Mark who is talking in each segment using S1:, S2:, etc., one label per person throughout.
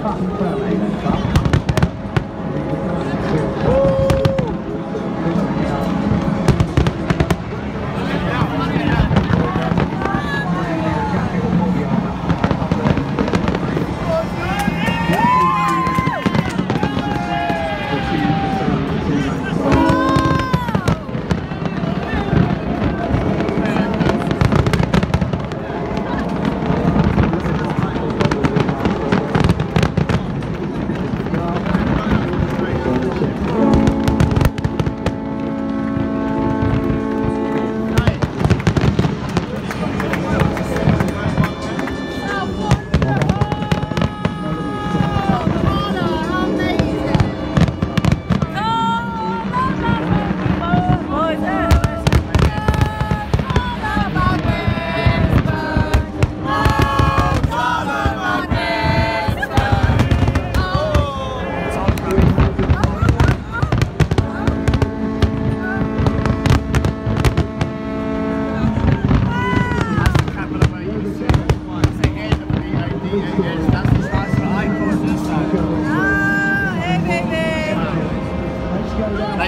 S1: Now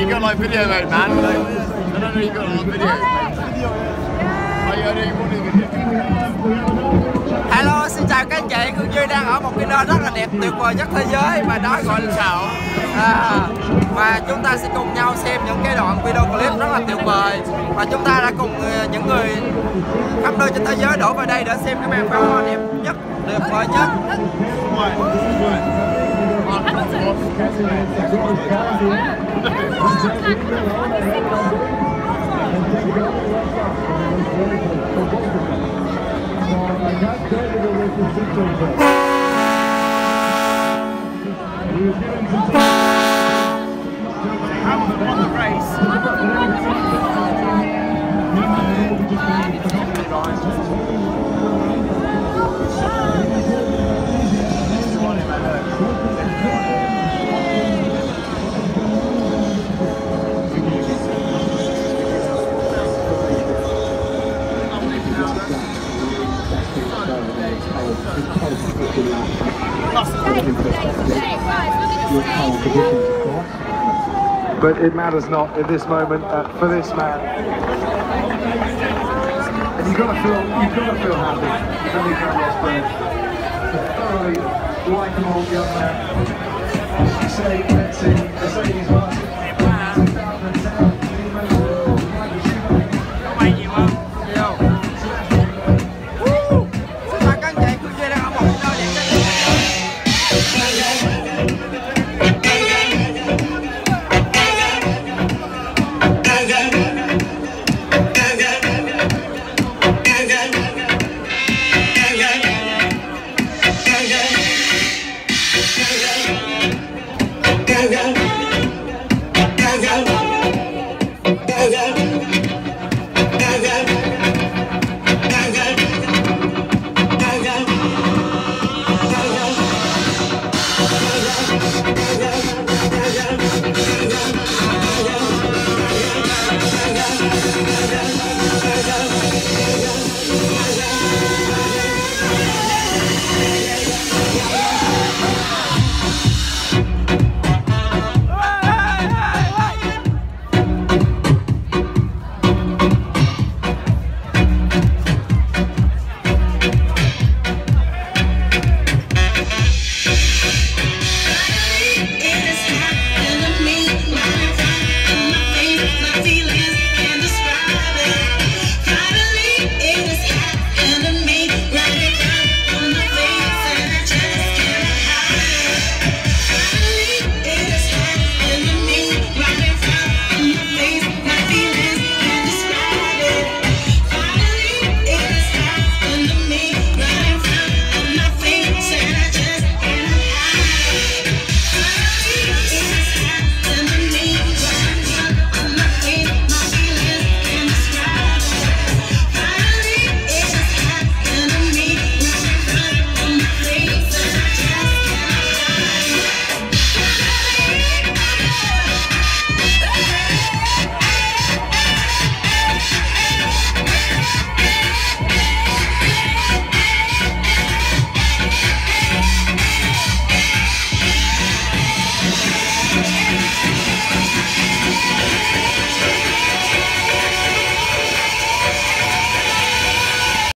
S1: you got like video mode, man. Like, I don't know you got like video. Oh, you only want video.
S2: Hello, xin chào các anh chị, Cương Duy đang ở một cái nơi rất là đẹp, tuyệt vời nhất thế giới mà đó gọi là Sào. Và chúng ta sẽ cùng nhau xem những cái đoạn video clip rất là tuyệt vời. Và chúng ta đã cùng những người khắp nơi trên thế giới đổ vào đây để xem cái màn pháo hoa đẹp nhất, tuyệt vời nhất.
S3: But it matters not at this moment for this man. And you've got to feel happy. Thoroughly likeable young man. Say, let's see, Mercedes won 2007.